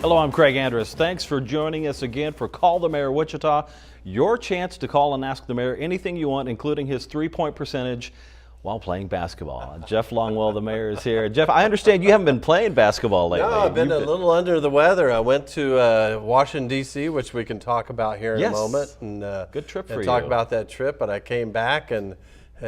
Hello, I'm Craig Andrus. Thanks for joining us again for Call the Mayor Wichita. Your chance to call and ask the mayor anything you want, including his three-point percentage while playing basketball. Jeff Longwell, the mayor, is here. Jeff, I understand you haven't been playing basketball lately. No, I've been a little under the weather. I went to Washington, D.C., which we can talk about here in a moment. And, good trip for you. And talk about that trip, but I came back and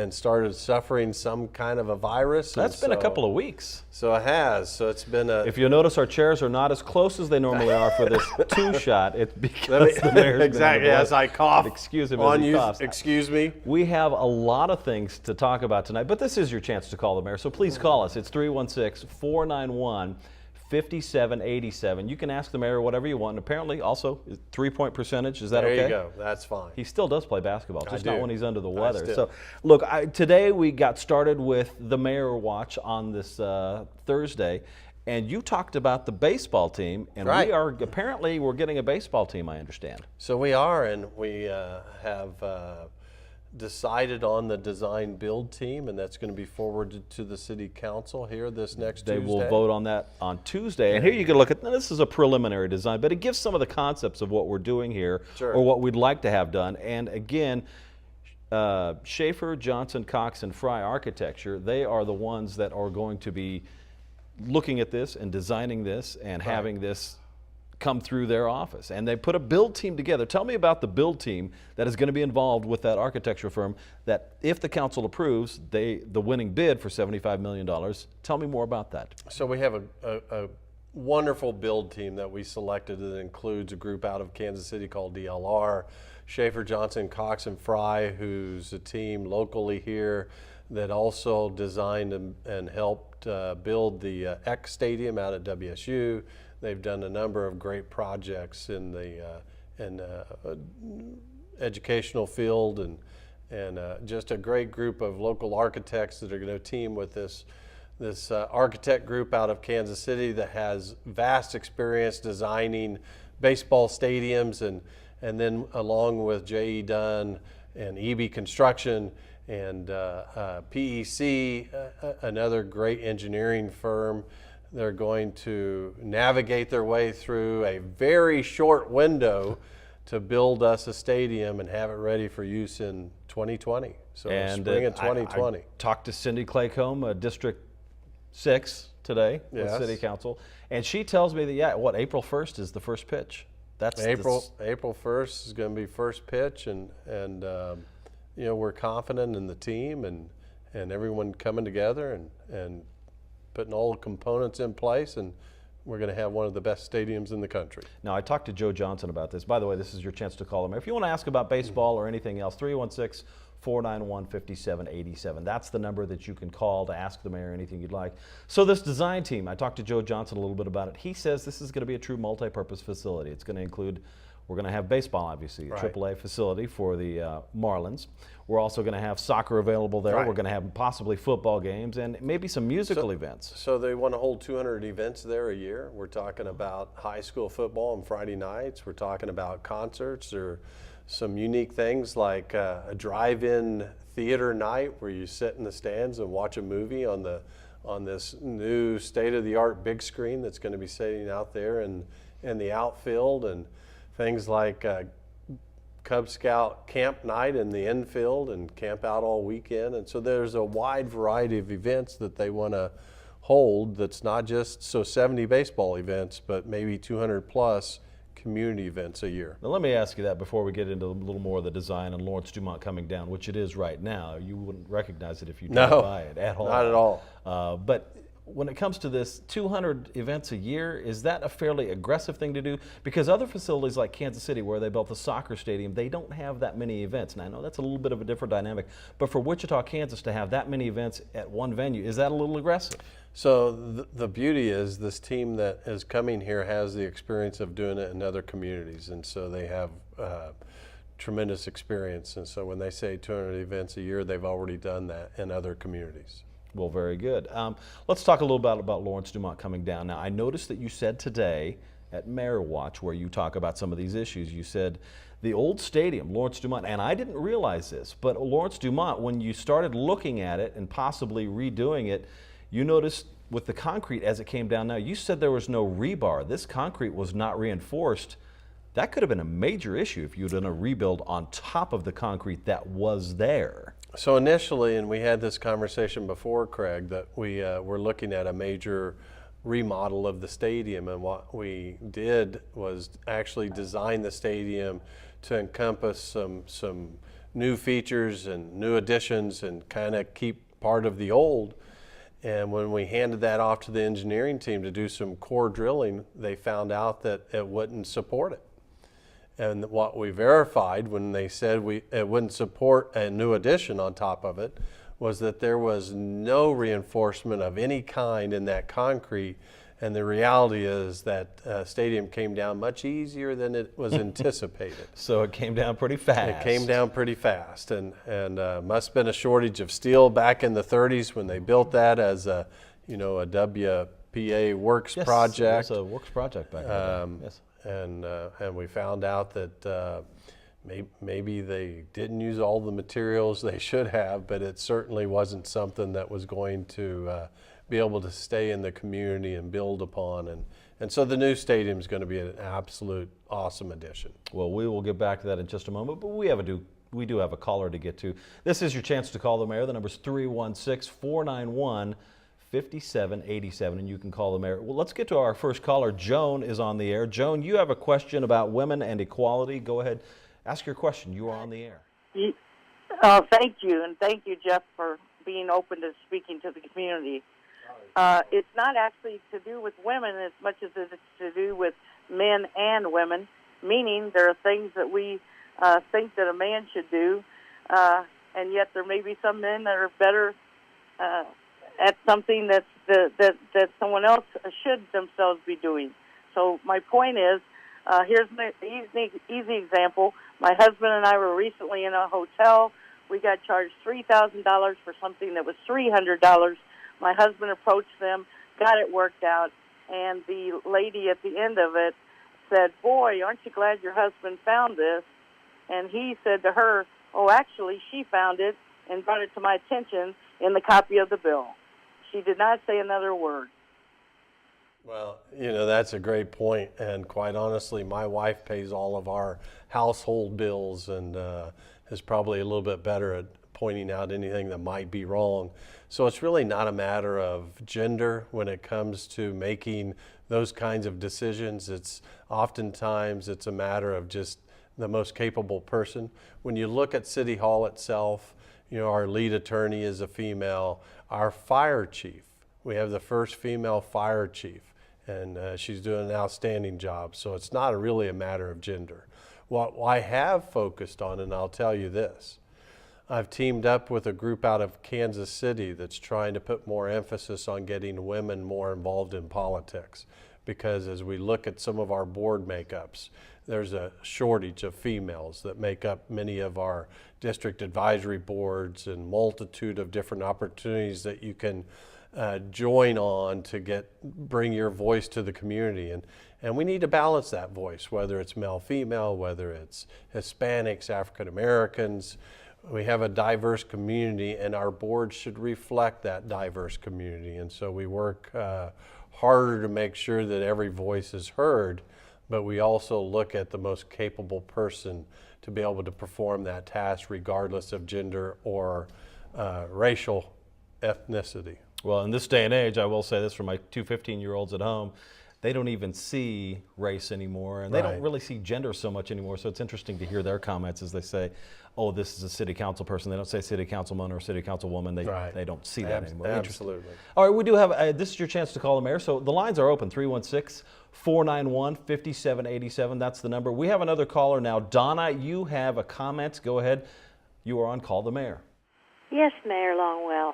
started suffering some kind of a virus. That's been a couple of weeks. So it has. So it's been a... If you'll notice, our chairs are not as close as they normally are for this two-shot. It's because the mayor's exactly, as I cough. Excuse him on as he you. coughs. Excuse me. We have a lot of things to talk about tonight, but this is your chance to call the mayor, so please call us. It's 316-491-5787. You can ask the mayor whatever you want, and apparently also three-point percentage. Is that okay? There you go. That's fine. He still does play basketball, just not when he's under the weather. Still. So, look, today we got started with the Mayor Watch on this Thursday, and you talked about the baseball team, and right. we're getting a baseball team, I understand. So we are, and we have decided on the design build team, and that's going to be forwarded to the city council here this next Tuesday. They will vote on that on Tuesday. And here you can look at, now this is a preliminary design, but it gives some of the concepts of what we're doing here, or what we'd like to have done. And again, Schaefer, Johnson, Cox, and Fry Architecture, they are the ones that are going to be looking at this and designing this and having this come through their office. And they put a build team together. Tell me about the build team that is going to be involved with that architecture firm that, if the council approves the winning bid for $75 million. Tell me more about that. So we have a wonderful build team that we selected that includes a group out of Kansas City called DLR, Schaefer, Johnson, Cox, and Fry, who's a team locally here that also designed and helped build the X Stadium out at WSU. They've done a number of great projects in the educational field, and just a great group of local architects that are going to team with this architect group out of Kansas City that has vast experience designing baseball stadiums, and then along with J.E. Dunn and EB Construction and PEC, another great engineering firm. They're going to navigate their way through a very short window to build us a stadium and have it ready for use in 2020. So spring of 2020. I talked to Cindy Claycomb, District 6 today with City Council, and she tells me that, April 1st is the first pitch. That's April 1st is going to be first pitch, and we're confident in the team and everyone coming together and putting all the components in place, and we're going to have one of the best stadiums in the country. Now, I talked to Joe Johnson about this. By the way, this is your chance to call him. If you want to ask about baseball or anything else, 316-491-5787. That's the number that you can call to ask the mayor anything you'd like. So this design team, I talked to Joe Johnson a little bit about it. He says this is going to be a true multi-purpose facility. It's going to include, we're going to have baseball, obviously, a AAA facility for the Marlins. We're also going to have soccer available there. We're going to have possibly football games and maybe some musical events. So they want to hold 200 events there a year. We're talking about high school football on Friday nights. We're talking about concerts or some unique things like a drive-in theater night where you sit in the stands and watch a movie on this new state-of-the-art big screen that's going to be sitting out there in the outfield, and things like Cub Scout camp night in the infield and camp out all weekend. And so there's a wide variety of events that they want to hold that's not just 70 baseball events, but maybe 200 plus community events a year. Now let me ask you that before we get into a little more of the design and Lawrence Dumont coming down, which it is right now. You wouldn't recognize it if you drove by it at all. Not at all. But when it comes to this 200 events a year, is that a fairly aggressive thing to do? Because other facilities like Kansas City, where they built the soccer stadium, they don't have that many events. And I know that's a little bit of a different dynamic, but for Wichita, Kansas to have that many events at one venue, is that a little aggressive? So the beauty is this team that is coming here has the experience of doing it in other communities, and so they have tremendous experience. And so when they say 200 events a year, they've already done that in other communities. Well, very good. Let's talk a little bit about Lawrence Dumont coming down. Now, I noticed that you said today at Mayor Watch, where you talk about some of these issues, you said the old stadium, Lawrence Dumont, and I didn't realize this, but Lawrence Dumont, when you started looking at it and possibly redoing it, you noticed with the concrete as it came down now, you said there was no rebar. This concrete was not reinforced. That could have been a major issue if you'd done a rebuild on top of the concrete that was there. So initially, and we had this conversation before, Craig, that we were looking at a major remodel of the stadium, and what we did was actually design the stadium to encompass some new features and new additions and kind of keep part of the old. And when we handed that off to the engineering team to do some core drilling, they found out that it wouldn't support it. And what we verified when they said it wouldn't support a new addition on top of it was that there was no reinforcement of any kind in that concrete. And the reality is that stadium came down much easier than it was anticipated. So it came down pretty fast. It came down pretty fast, and must have been a shortage of steel back in the 30s when they built that as a WPA works project. It was a works project back then. Yes. And we found out that maybe they didn't use all the materials they should have, but it certainly wasn't something that was going to be able to stay in the community and build upon. And so the new stadium is going to be an absolute awesome addition. Well, we will get back to that in just a moment, but we do have a caller to get to. This is your chance to call the mayor. The number is 316-491-5787, and you can call the mayor. Well, let's get to our first caller. Joan is on the air. Joan, you have a question about women and equality. Go ahead, ask your question. You are on the air. Thank you, and thank you, Jeff, for being open to speaking to the community. It's not actually to do with women as much as it's to do with men and women, meaning there are things that we think that a man should do, and yet there may be some men that are better at something that someone else should themselves be doing. So my point is, here's an easy example. My husband and I were recently in a hotel. We got charged $3,000 for something that was $300. My husband approached them, got it worked out, and the lady at the end of it said, "Boy, aren't you glad your husband found this?" And he said to her, "Oh, actually, she found it and brought it to my attention in the copy of the bill." She did not say another word. Well, that's a great point, and quite honestly, my wife pays all of our household bills and is probably a little bit better at pointing out anything that might be wrong. So it's really not a matter of gender when it comes to making those kinds of decisions. It's oftentimes a matter of just the most capable person. When you look at City Hall itself, our lead attorney is a female. Our fire chief, we have the first female fire chief, and she's doing an outstanding job. So it's not really a matter of gender. What I have focused on, and I'll tell you this, I've teamed up with a group out of Kansas City that's trying to put more emphasis on getting women more involved in politics. Because as we look at some of our board makeups, there's a shortage of females that make up many of our district advisory boards and multitude of different opportunities that you can join on to bring your voice to the community. And we need to balance that voice, whether it's male, female, whether it's Hispanics, African Americans. We have a diverse community, and our board should reflect that diverse community. And so we work harder to make sure that every voice is heard, but we also look at the most capable person to be able to perform that task regardless of gender or racial ethnicity. Well, in this day and age, I will say this for my two 15-year-olds at home, they don't even see race anymore, and they don't really see gender so much anymore. So it's interesting to hear their comments as they say, "Oh, this is a city council person." They don't say city councilman or city councilwoman. They don't see that anymore. Absolutely. All right, we do have, this is your chance to call the mayor. So the lines are open, 316-491-5787. That's the number. We have another caller now. Donna, you have a comment. Go ahead. You are on Call the Mayor. Yes, Mayor Longwell.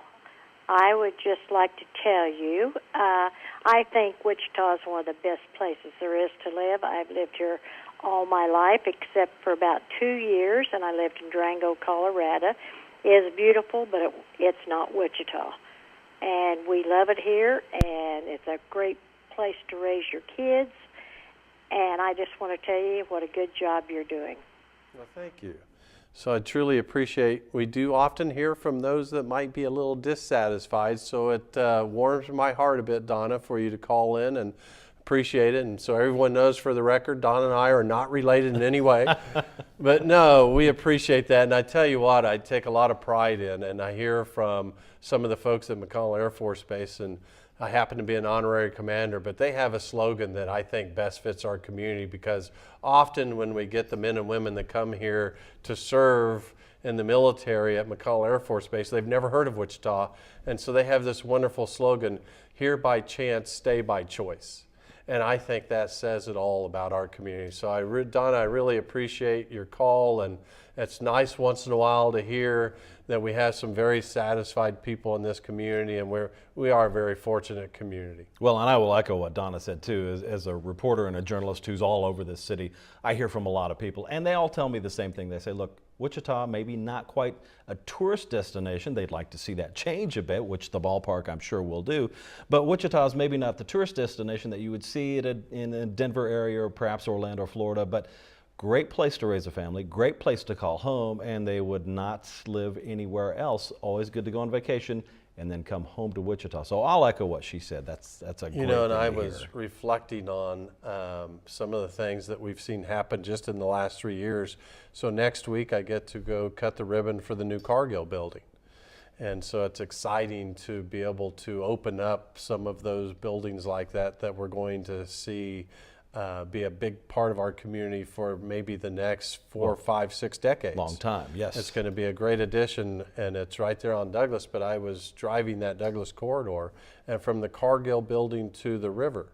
I would just like to tell you, I think Wichita is one of the best places there is to live. I've lived here all my life except for about 2 years, and I lived in Durango, Colorado. It is beautiful, but it's not Wichita. And we love it here, and it's a great place to raise your kids. And I just want to tell you what a good job you're doing. Well, thank you. So I truly appreciate, we do often hear from those that might be a little dissatisfied, so it warms my heart a bit, Donna, for you to call in, and appreciate it. And so everyone knows, for the record, Donna and I are not related in any way. But no, we appreciate that. And I tell you what, I take a lot of pride in, and I hear from some of the folks at McConnell Air Force Base, and I happen to be an honorary commander, but they have a slogan that I think best fits our community, because often when we get the men and women that come here to serve in the military at McConnell Air Force Base, they've never heard of Wichita. And so they have this wonderful slogan, "Here by chance, stay by choice." And I think that says it all about our community. So Donna, I really appreciate your call, and it's nice once in a while to hear that we have some very satisfied people in this community, and we are a very fortunate community. Well, and I will echo what Donna said too. As a reporter and a journalist who's all over this city, I hear from a lot of people, and they all tell me the same thing. They say, look, Wichita, maybe not quite a tourist destination. They'd like to see that change a bit, which the ballpark I'm sure will do. But Wichita is maybe not the tourist destination that you would see in the Denver area or perhaps Orlando, Florida. But great place to raise a family, great place to call home, and they would not live anywhere else. Always good to go on vacation and then come home to Wichita. So I'll echo what she said. That's a great thing to hear. And I was reflecting on some of the things that we've seen happen just in the last 3 years. So next week I get to go cut the ribbon for the new Cargill building. And so it's exciting to be able to open up some of those buildings like that we're going to see be a big part of our community for maybe the next 4, 5, 6 decades. Long time, yes. It's going to be a great addition, and it's right there on Douglas, but I was driving that Douglas corridor, and from the Cargill building to the river,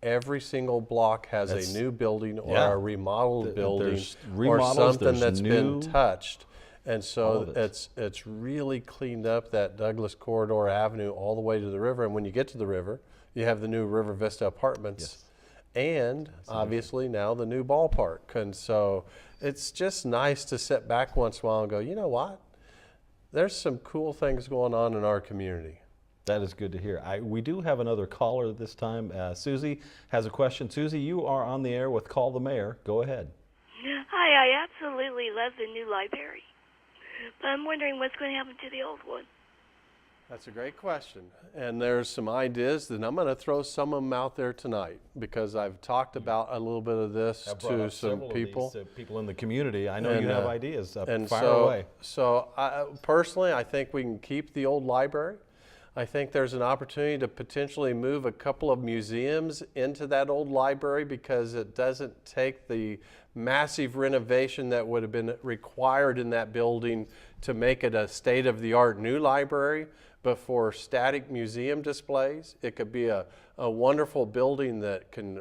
every single block has a new building or a remodeled building or something that's been touched. And so it's really cleaned up that Douglas Corridor Avenue all the way to the river. And when you get to the river, you have the new River Vista Apartments. Yes. And obviously now the new ballpark. And so it's just nice to sit back once in a while and go, you know what? There's some cool things going on in our community. That is good to hear. We do have another caller this time. Susie has a question. Susie, you are on the air with Call the Mayor. Go ahead. Hi, I absolutely love the new library, but I'm wondering what's going to happen to the old one. That's a great question. And there's some ideas, and I'm going to throw some of them out there tonight, because I've talked about a little bit of this to some people. People in the community. I know you have ideas. Fire away. So personally, I think we can keep the old library. I think there's an opportunity to potentially move a couple of museums into that old library, because it doesn't take the massive renovation that would have been required in that building to make it a state-of-the-art new library. But for static museum displays, it could be a wonderful building that can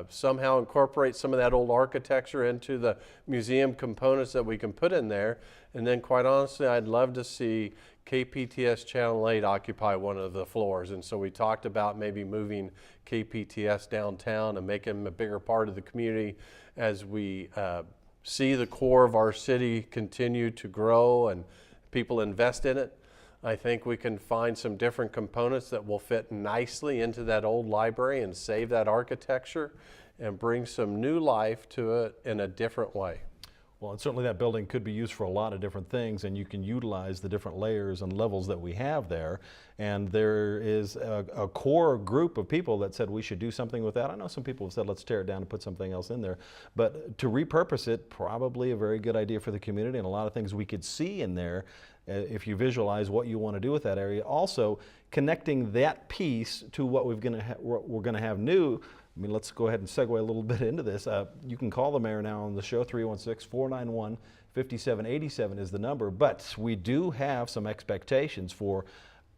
somehow incorporate some of that old architecture into the museum components that we can put in there. And then quite honestly, I'd love to see KPTS Channel 8 occupy one of the floors. And so we talked about maybe moving KPTS downtown and making them a bigger part of the community as we see the core of our city continue to grow and people invest in it. I think we can find some different components that will fit nicely into that old library and save that architecture and bring some new life to it in a different way. Well, and certainly that building could be used for a lot of different things, and you can utilize the different layers and levels that we have there. And there is a core group of people that said we should do something with that. I know some people have said let's tear it down and put something else in there, but to repurpose it, probably a very good idea for the community, and a lot of things we could see in there if you visualize what you want to do with that area. Also, connecting that piece to what we're going to have new. I mean, let's go ahead and segue a little bit into this. You can call the mayor now on the show. 316-491-5787 is the number. But we do have some expectations for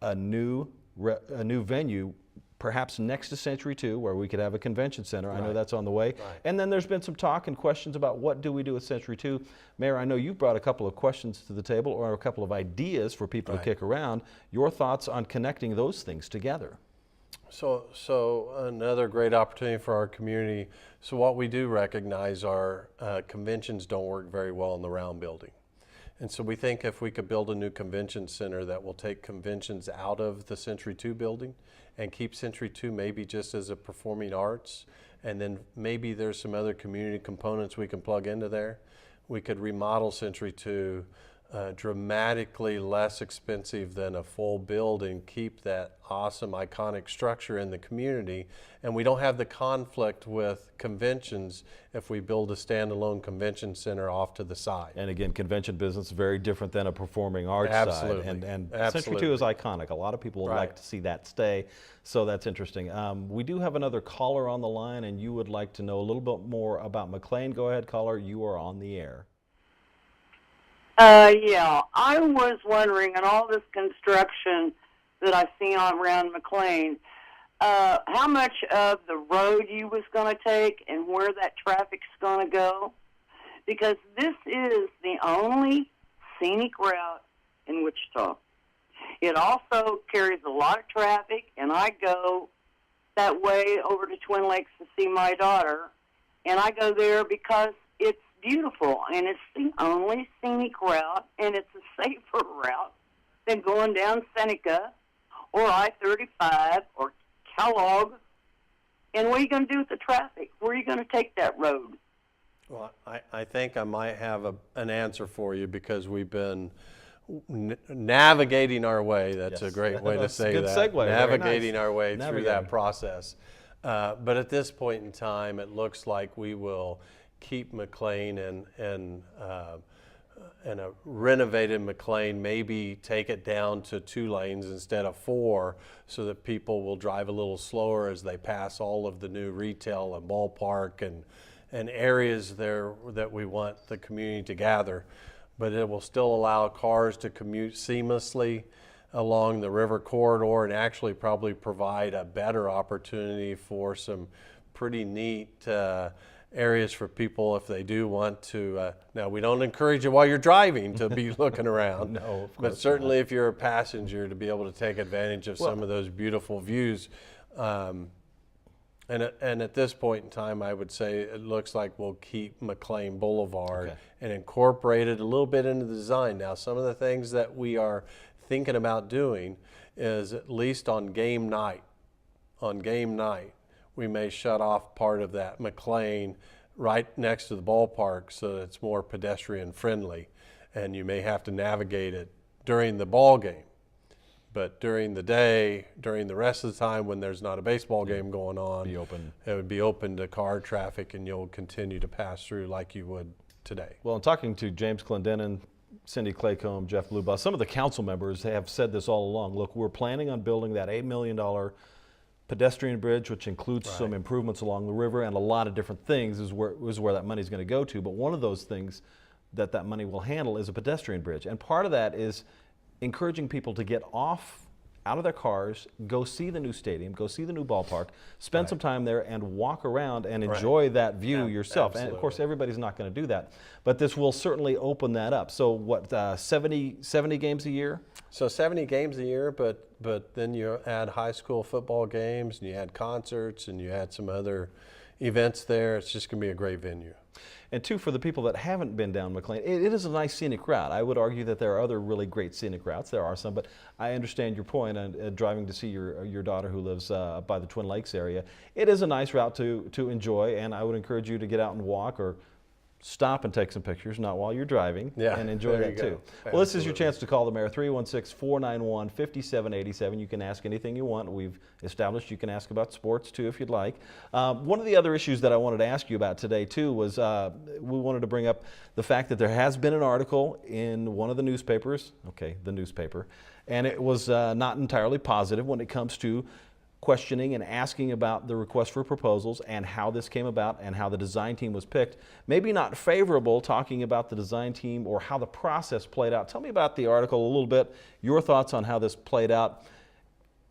a new venue, perhaps next to Century 2, where we could have a convention center. I know that's on the way. And then there's been some talk and questions about what do we do with Century 2. Mayor, I know you've brought a couple of questions to the table, or a couple of ideas for people to kick around. Your thoughts on connecting those things together? So another great opportunity for our community. So what we do recognize are conventions don't work very well in the round building. And so we think if we could build a new convention center that will take conventions out of the Century 2 building and keep Century 2 maybe just as a performing arts, and then maybe there's some other community components we can plug into there. we could remodel Century 2 dramatically less expensive than a full build and keep that awesome iconic structure in the community. And we don't have the conflict with conventions if we build a standalone convention center off to the side. And again, convention business is very different than a performing arts Absolutely. side. And Century Absolutely. 2 is iconic. A lot of people would like to see that stay, so that's interesting. We do have another caller on the line, and you would like to know a little bit more about McLean. Go ahead, caller. You are on the air. Yeah, I was wondering, in all this construction that I've seen on around McLean, how much of the road you was going to take and where that traffic's going to go? Because this is the only scenic route in Wichita. It also carries a lot of traffic, and I go that way over to Twin Lakes to see my daughter, and I go there because it's beautiful, and it's the only scenic route, and it's a safer route than going down Seneca or I-35 or Kellogg. And what are you going to do with the traffic? Where are you going to take that road? Well, I think I might have an answer for you because we've been navigating our way. That's a great way to say good that. Segue. Navigating our way through Navigating. that process. But at this point in time, it looks like we will keep McLean and a renovated McLean, maybe take it down to 2 lanes instead of 4 so that people will drive a little slower as they pass all of the new retail and ballpark and areas there that we want the community to gather. But it will still allow cars to commute seamlessly along the river corridor and actually probably provide a better opportunity for some pretty neat areas for people if they do want to. Now, we don't encourage you while you're driving to be looking around. No, of course but certainly if you're a passenger, to be able to take advantage of some of those beautiful views. And at this point in time, I would say it looks like we'll keep McLean Boulevard and incorporate it a little bit into the design. Now, some of the things that we are thinking about doing is, at least on game night, we may shut off part of that McLean right next to the ballpark so that it's more pedestrian friendly, and you may have to navigate it during the ball game. But during the day, during the rest of the time when there's not a baseball game going on, it would be open to car traffic, and you'll continue to pass through like you would today. Well, in talking to James Clendenin, Cindy Claycomb, Jeff Lubaugh, some of the council members have said this all along. Look, we're planning on building that $8 million pedestrian bridge, which includes some improvements along the river and a lot of different things is where that money is going to go to. But one of those things that money will handle is a pedestrian bridge. And part of that is encouraging people to get out of their cars, go see the new stadium, go see the new ballpark, spend some time there and walk around and enjoy that view yourself. Absolutely. And of course, everybody's not going to do that. But this will certainly open that up. So what, 70 games a year? So 70 games a year, but then you add high school football games, and you add concerts, and you add some other events there. It's just going to be a great venue. And two, for the people that haven't been down McLean, it is a nice scenic route. I would argue that there are other really great scenic routes. There are some, but I understand your point on driving to see your daughter who lives by the Twin Lakes area. It is a nice route to enjoy, and I would encourage you to get out and walk or stop and take some pictures, not while you're driving, and enjoy that too. Well, this is your chance to call the mayor, 316-491-5787. You can ask anything you want. We've established you can ask about sports too if you'd like. One of the other issues that I wanted to ask you about today too was we wanted to bring up the fact that there has been an article in one of the newspapers, the newspaper, and it was not entirely positive when it comes to questioning and asking about the request for proposals and how this came about and how the design team was picked. Maybe not favorable talking about the design team or how the process played out. Tell me about the article a little bit, your thoughts on how this played out,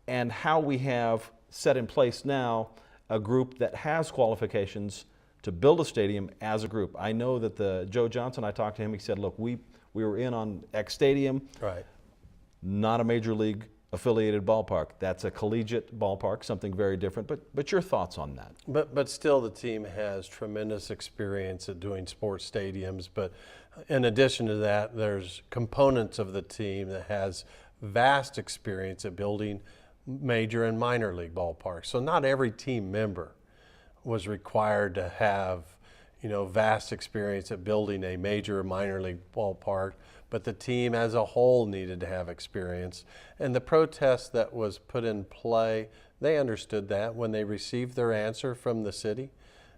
and how we have set in place now a group that has qualifications to build a stadium as a group. I know that Joe Johnson, I talked to him, he said, look, we were in on X Stadium, not a major league affiliated ballpark. That's a collegiate ballpark, something very different. But your thoughts on that? But still, the team has tremendous experience at doing sports stadiums. But in addition to that, there's components of the team that has vast experience at building major and minor league ballparks. So not every team member was required to have vast experience at building a major minor league ballpark, but the team as a whole needed to have experience. And the protest that was put in play, they understood that when they received their answer from the city.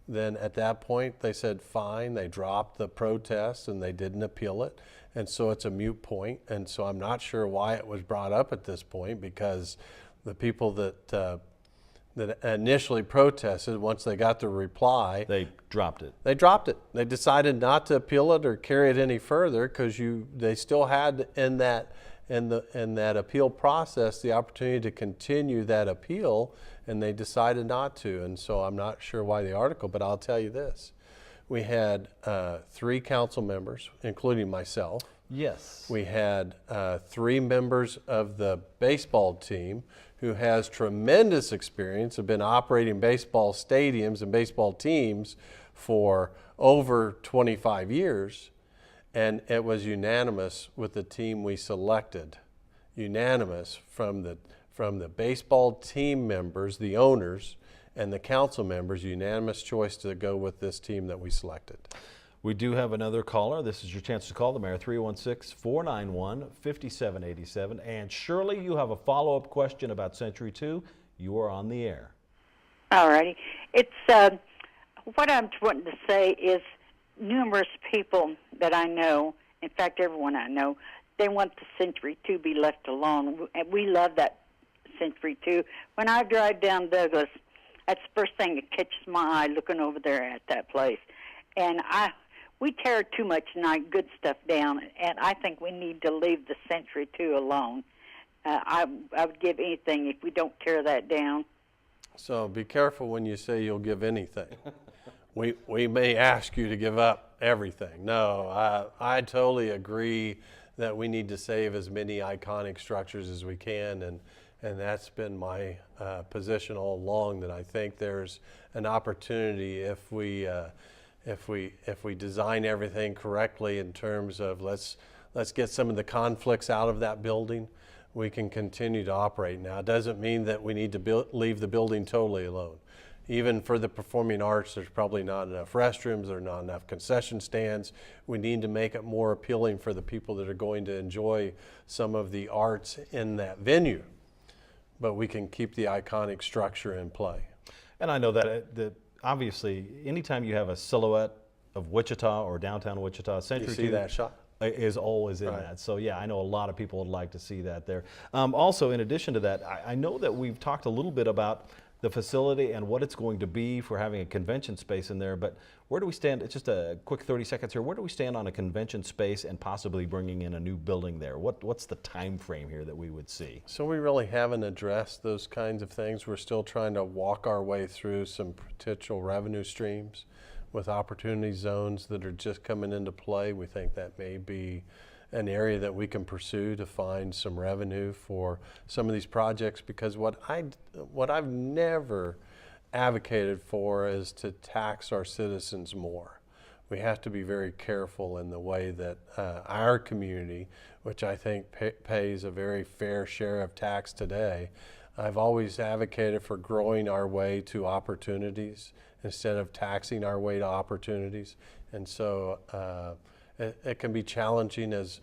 Then at that point, they said, fine, they dropped the protest and they didn't appeal it. And so it's a moot point. And so I'm not sure why it was brought up at this point, because the people that initially protested, once they got the reply, They dropped it. they dropped it. They decided not to appeal it or carry it any further, because they still had in that appeal process the opportunity to continue that appeal, and they decided not to. And so I'm not sure why the article, but I'll tell you this. We had 3 council members, including myself. Yes. We had 3 members of the baseball team who has tremendous experience, have been operating baseball stadiums and baseball teams for over 25 years, and it was unanimous with the team we selected. Unanimous from the baseball team members, the owners, and the council members, unanimous choice to go with this team that we selected. We do have another caller. This is your chance to call the mayor, 316-491-5787. And Shirley, you have a follow-up question about Century 2. You are on the air. All righty. It's what I'm wanting to say is numerous people that I know, in fact, everyone I know, they want the Century 2 be left alone. And we love that Century 2. When I drive down Douglas, that's the first thing that catches my eye looking over there at that place. And we tear too much good stuff down, and I think we need to leave the Century 2 alone. I would give anything if we don't tear that down. So be careful when you say you'll give anything. we may ask you to give up everything. No, I totally agree that we need to save as many iconic structures as we can, and that's been my position all along, that I think there's an opportunity if we design everything correctly in terms of let's get some of the conflicts out of that building, we can continue to operate. Now, it doesn't mean that we need to leave the building totally alone. Even for the performing arts, there's probably not enough restrooms, there are not enough concession stands. We need to make it more appealing for the people that are going to enjoy some of the arts in that venue. But we can keep the iconic structure in play. And I know that obviously, anytime you have a silhouette of Wichita or downtown Wichita, Century 2 You see that shot? Is always in that. So yeah, I know a lot of people would like to see that there. Also, in addition to that, I know that we've talked a little bit about the facility and what it's going to be for having a convention space in there, but where do we stand? It's just a quick 30 seconds here. Where do we stand on a convention space and possibly bringing in a new building there? What's the time frame here that we would see? So we really haven't addressed those kinds of things. We're still trying to walk our way through some potential revenue streams with opportunity zones that are just coming into play. We think that may be an area that we can pursue to find some revenue for some of these projects, because what I've never advocated for is to tax our citizens more. We have to be very careful in the way that our community, which I think pays a very fair share of tax today, I've always advocated for growing our way to opportunities instead of taxing our way to opportunities. And so it can be challenging, as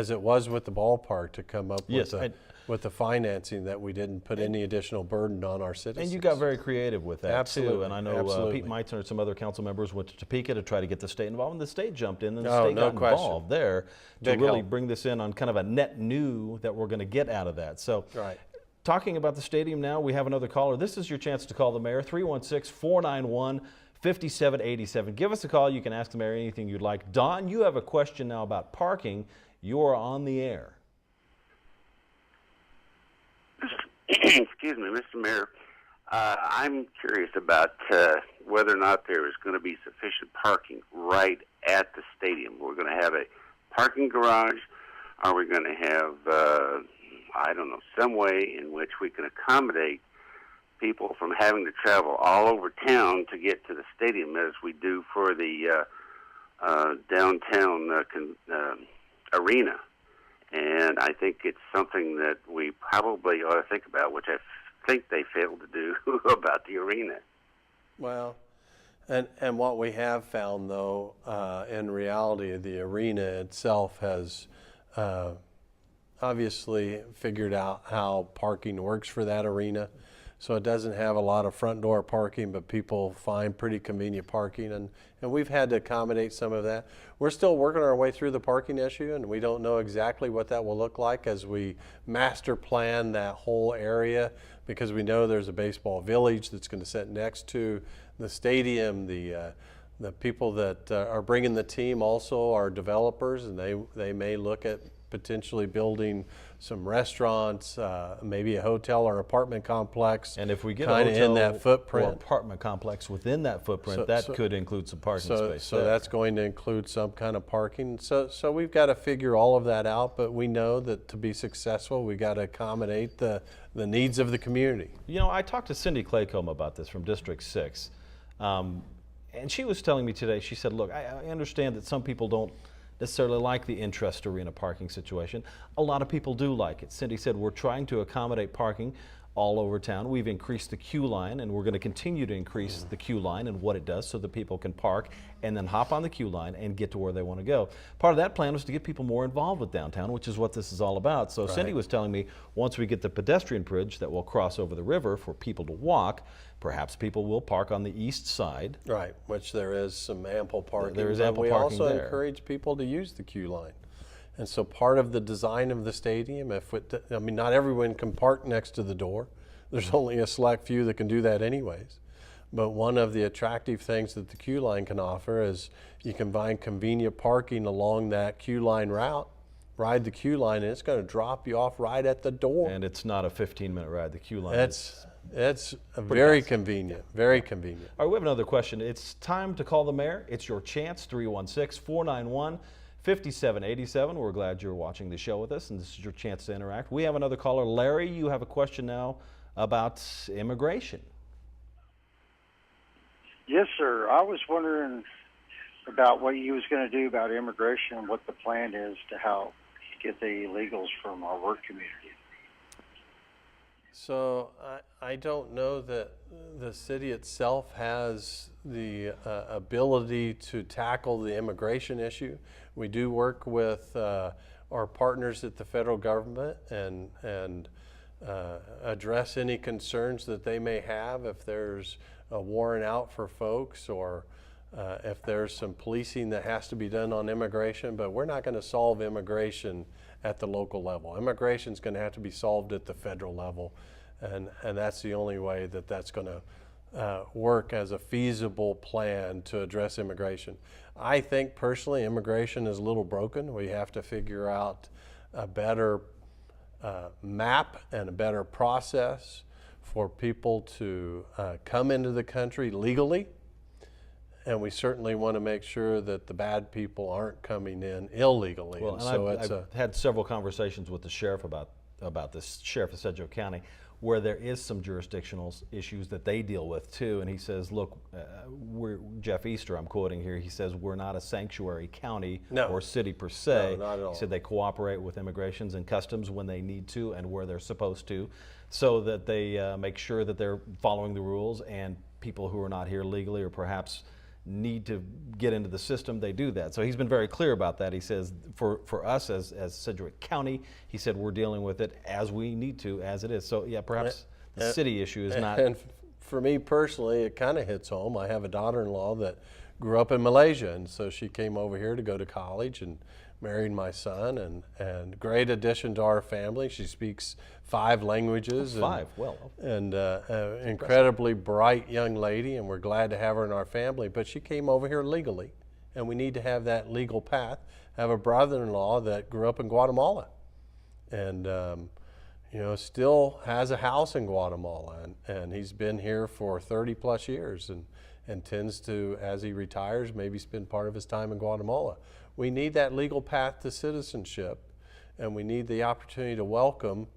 it was with the ballpark, to come up with the financing that we didn't put any additional burden on our citizens. And you got very creative with that Absolutely. too. And I know Absolutely. Pete Meitzner and some other council members went to Topeka to try to get the state involved, and the state jumped in, and the state no got question. involved there to Big really help. bring this in on kind of a net new that we're going to get out of that. So. Right. Talking about the stadium now, we have another caller. This is your chance to call the mayor, 316-491-5787. Give us a call. You can ask the mayor anything you'd like. Don, you have a question now about parking. You are on the air. Excuse me, Mr. Mayor. I'm curious about whether or not there is going to be sufficient parking right at the stadium. We're going to have a parking garage. Are we going to have some way in which we can accommodate people from having to travel all over town to get to the stadium, as we do for the downtown arena? And I think it's something that we probably ought to think about, which I think they failed to do about the arena. Well, And what we have found, though, in reality, the arena itself has obviously figured out how parking works for that arena. So it doesn't have a lot of front door parking, but people find pretty convenient parking, and we've had to accommodate some of that. We're still working our way through the parking issue, and we don't know exactly what that will look like as we master plan that whole area, because we know there's a baseball village that's going to sit next to the stadium. The people that are bringing the team also are developers, and they may look at potentially building some restaurants, maybe a hotel or apartment complex. And if we get a kinda hotel in that footprint or apartment complex within that footprint, that could include some parking space. So that's going to include some kind of parking. So we've got to figure all of that out, but we know that to be successful, we got to accommodate the needs of the community. You know, I talked to Cindy Claycomb about this from District 6, and she was telling me today, she said, look, I understand that some people don't necessarily like the interest arena parking situation. A lot of people do like it. Cindy said, we're trying to accommodate parking all over town. We've increased the queue line, and we're going to continue to increase the queue line and what it does so that people can park and then hop on the queue line and get to where they want to go. Part of that plan was to get people more involved with downtown, which is what this is all about. So Cindy was telling me, once we get the pedestrian bridge that will cross over the river for people to walk, perhaps people will park on the east side. Right, which there is some ample parking. There is ample but parking we also there. encourage people to use the queue line. And so part of the design of the stadium, I mean, not everyone can park next to the door. There's only a select few that can do that anyways. But one of the attractive things that the queue line can offer is you can find convenient parking along that queue line route, ride the queue line, and it's going to drop you off right at the door. And it's not a 15-minute ride. The queue line It's very convenient, very convenient. All right, we have another question. It's time to call the mayor. It's your chance, 316-491-5787. We're glad you're watching the show with us, and this is your chance to interact. We have another caller. Larry, you have a question now about immigration. Yes, sir. I was wondering about what you was going to do about immigration and what the plan is to help get the illegals from our work community. So I don't know that the city itself has the ability to tackle the immigration issue. We do work with our partners at the federal government and address any concerns that they may have if there's a warrant out for folks, or if there's some policing that has to be done on immigration. But we're not going to solve immigration at the local level. Immigration is going to have to be solved at the federal level, and that's the only way that that's going to work as a feasible plan to address immigration. I think personally immigration is a little broken. We have to figure out a better map and a better process for people to come into the country legally. And we certainly want to make sure that the bad people aren't coming in illegally. Well, and so I've had several conversations with the sheriff about this, sheriff of Sedgwick County, where there is some jurisdictional issues that they deal with too. And he says, look, we're Jeff Easter, I'm quoting here, he says, we're not a sanctuary county or city per se. No, not at all. He said they cooperate with immigrations and customs when they need to and where they're supposed to, so that they make sure that they're following the rules, and people who are not here legally or perhaps need to get into the system, they do that. So he's been very clear about that. He says for us as Sedgwick County, he said we're dealing with it as we need to, as it is. So yeah, perhaps the city issue is not. And for me personally, it kind of hits home. I have a daughter-in-law that grew up in Malaysia, and so she came over here to go to college and married my son, and great addition to our family. She speaks 5 languages. And incredibly bright young lady, and we're glad to have her in our family. But she came over here legally, and we need to have that legal path. I have a brother-in-law that grew up in Guatemala, and still has a house in Guatemala, and he's been here for 30 plus years, and tends to, as he retires, maybe spend part of his time in Guatemala. We need that legal path to citizenship, and we need the opportunity to welcome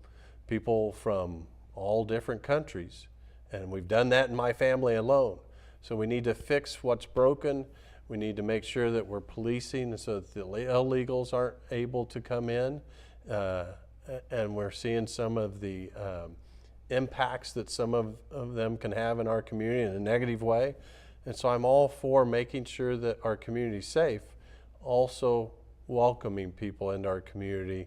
people from all different countries. And we've done that in my family alone. So we need to fix what's broken. We need to make sure that we're policing so that the illegals aren't able to come in. And we're seeing some of the impacts that some of them can have in our community in a negative way. And so I'm all for making sure that our community's safe, also welcoming people into our community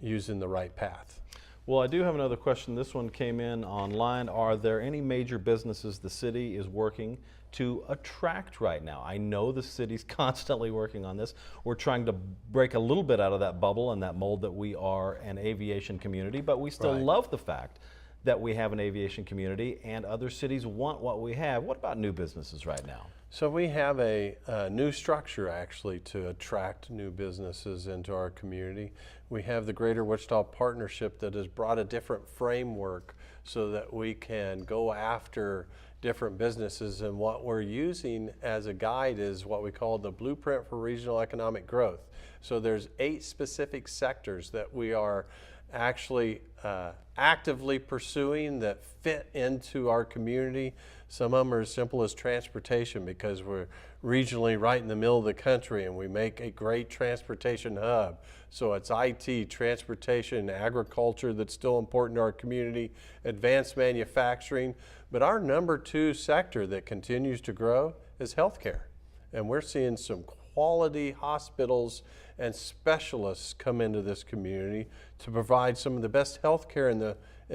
using the right path. Well, I do have another question. This one came in online. Are there any major businesses the city is working to attract right now? I know the city's constantly working on this. We're trying to break a little bit out of that bubble and that mold that we are an aviation community, but we still love the fact that we have an aviation community and other cities want what we have. What about new businesses right now? So we have a new structure actually to attract new businesses into our community. We have the Greater Wichita Partnership that has brought a different framework so that we can go after different businesses, and what we're using as a guide is what we call the Blueprint for Regional Economic Growth. So there's 8 specific sectors that we are actually actively pursuing that fit into our community. Some of them are as simple as transportation, because we're regionally right in the middle of the country and we make a great transportation hub. So it's IT, transportation, agriculture that's still important to our community, advanced manufacturing. But our number 2 sector that continues to grow is healthcare. And we're seeing some quality hospitals and specialists come into this community to provide some of the best health care in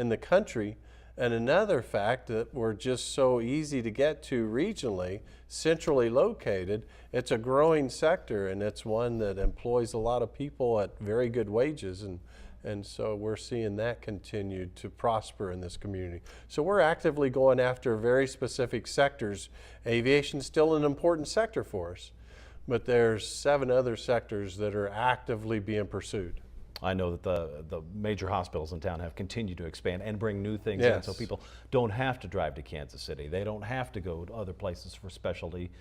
the country. And another fact that we're just so easy to get to regionally, centrally located, it's a growing sector, and it's one that employs a lot of people at very good wages, and so we're seeing that continue to prosper in this community. So we're actively going after very specific sectors. Aviation's still an important sector for us, but there's 7 other sectors that are actively being pursued. I know that the major hospitals in town have continued to expand and bring new things in, so people don't have to drive to Kansas City. They don't have to go to other places for specialty.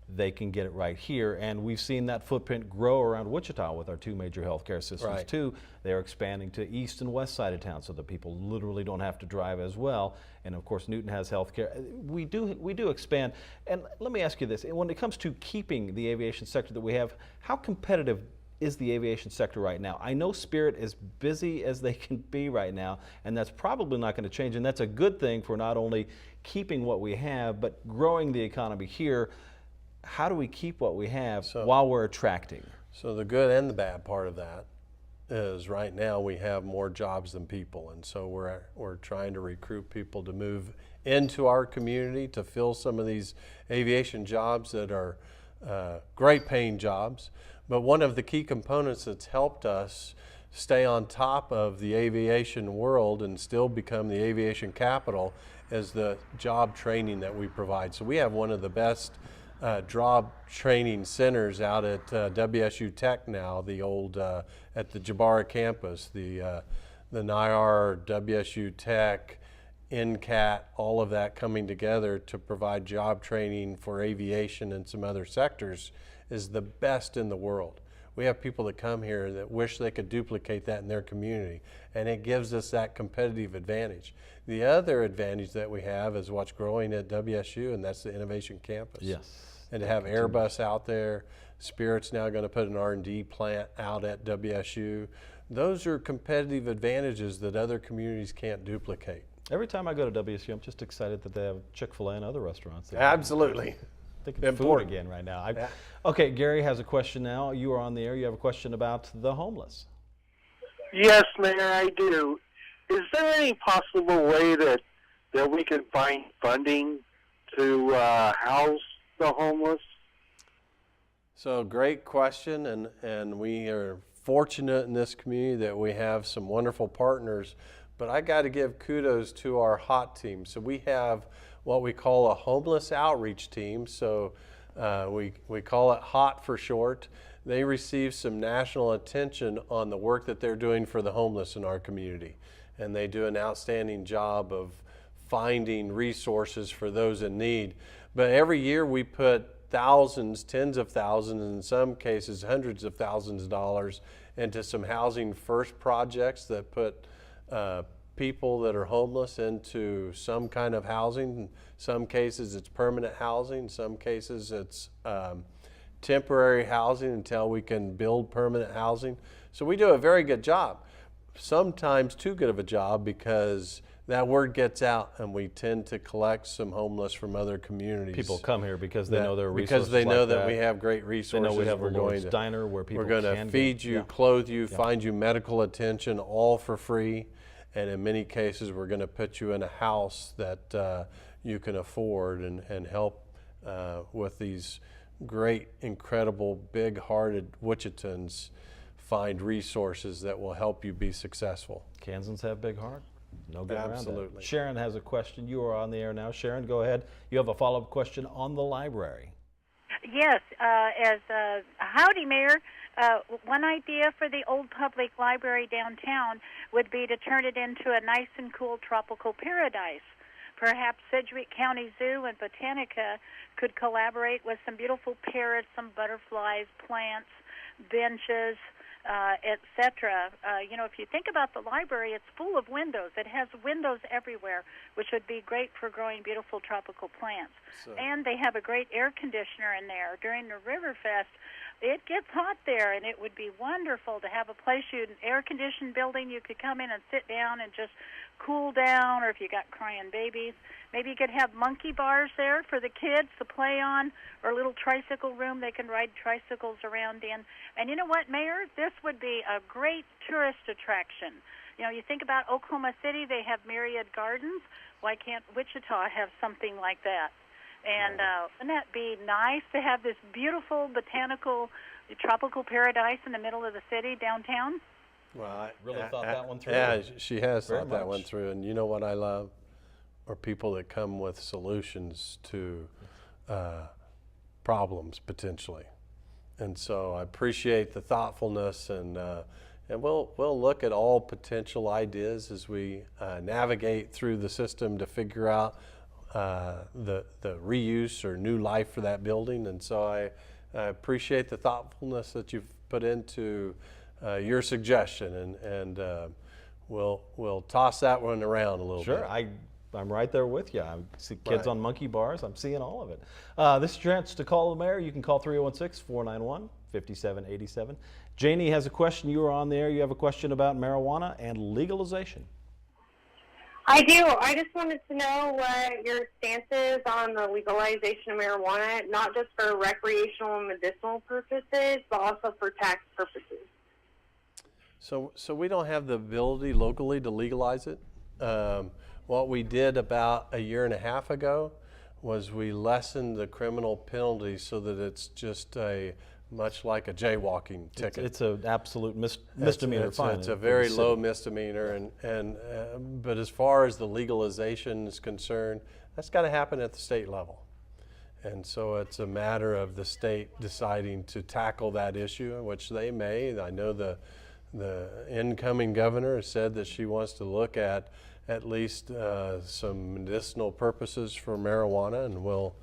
They can get it right here, and we've seen that footprint grow around Wichita with our 2 major healthcare systems too. They're expanding to east and west side of town so that people literally don't have to drive as well. And of course, Newton has healthcare. We do expand. And let me ask you this: when it comes to keeping the aviation sector that we have, how competitive is the aviation sector right now? I know Spirit is busy as they can be right now, and that's probably not going to change. And that's a good thing for not only keeping what we have, but growing the economy here. How do we keep what we have while we're attracting? So the good and the bad part of that is right now we have more jobs than people, and so we're trying to recruit people to move into our community to fill some of these aviation jobs that are great paying jobs. But one of the key components that's helped us stay on top of the aviation world and still become the aviation capital is the job training that we provide. So we have one of the best job training centers out at WSU Tech now, the old at the Jabara campus, the NIAR, WSU Tech, NCAT, all of that coming together to provide job training for aviation and some other sectors is the best in the world. We have people that come here that wish they could duplicate that in their community, and it gives us that competitive advantage. The other advantage that we have is what's growing at WSU, and that's the Innovation Campus. Yes. And to have Airbus out there, Spirit's now going to put an R&D plant out at WSU. Those are competitive advantages that other communities can't duplicate. Every time I go to WSU, I'm just excited that they have Chick-fil-A and other restaurants. Absolutely. Thinking of food again right now. Okay, Gary has a question now. You are on the air. You have a question about the homeless. Yes, Mayor, I do. Is there any possible way that we can find funding to house the homeless? So great question, and we are fortunate in this community that we have some wonderful partners, but I got to give kudos to our HOT team. So we have what we call a homeless outreach team. So we call it HOT for short. They receive some national attention on the work that they're doing for the homeless in our community. And they do an outstanding job of finding resources for those in need. But every year we put thousands, tens of thousands, in some cases hundreds of thousands of dollars into some housing first projects that put people that are homeless into some kind of housing. In some cases it's permanent housing, in some cases it's temporary housing until we can build permanent housing. So we do a very good job, sometimes too good of a job, because that word gets out, and we tend to collect some homeless from other communities. People come here because they know there are resources because they know like that we have great resources. They know we have we're a going Lord's to Diner where people we're going can to feed you, clothe you, find you medical attention, all for free. And in many cases, we're going to put you in a house that you can afford and help with these great, incredible, big-hearted Wichitans find resources that will help you be successful. Kansans have big heart. No getting around that. Absolutely. Sharon has a question. You are on the air now. Sharon, go ahead. You have a follow-up question on the library. Yes, howdy, Mayor. One idea for the old public library downtown would be to turn it into a nice and cool tropical paradise. Perhaps Sedgwick County Zoo and Botanica could collaborate with some beautiful parrots, some butterflies, plants, benches, etc. If you think about the library, it's full of windows. It has windows everywhere, which would be great for growing beautiful tropical plants. And they have a great air conditioner in there. During the Riverfest, it gets hot there, and it would be wonderful to have a place, an air-conditioned building, you could come in and sit down and just cool down, or if you got crying babies, maybe you could have monkey bars there for the kids to play on, or a little tricycle room they can ride tricycles around in. And you know what, Mayor? This would be a great tourist attraction. You think about Oklahoma City, they have Myriad Gardens. Why can't Wichita have something like that? And wouldn't that be nice to have this beautiful botanical tropical paradise in the middle of the city downtown? Well, I really thought that one through. Yeah, she has Very thought that much. one through. And you know what I love? Are people that come with solutions to problems, potentially. And so I appreciate the thoughtfulness, and we'll look at all potential ideas as we navigate through the system to figure out the reuse or new life for that building. And so I appreciate the thoughtfulness that you've put into your suggestion, and we'll toss that one around a little bit. Sure, I'm right there with you. I see kids on monkey bars. I'm seeing all of it. This is your chance to call the mayor. You can call 316-491-5787. Janie has a question. You are on the air. You have a question about marijuana and legalization. I do. I just wanted to know what your stance is on the legalization of marijuana, not just for recreational and medicinal purposes, but also for tax purposes. So we don't have the ability locally to legalize it. What we did about a year and a half ago was we lessened the criminal penalty so that it's just much like a jaywalking ticket. It's an absolute misdemeanor fine. It's a very low misdemeanor, but as far as the legalization is concerned, that's got to happen at the state level. And so it's a matter of the state deciding to tackle that issue, which they may. I know the incoming governor has said that she wants to look at least some medicinal purposes for marijuana, and we'll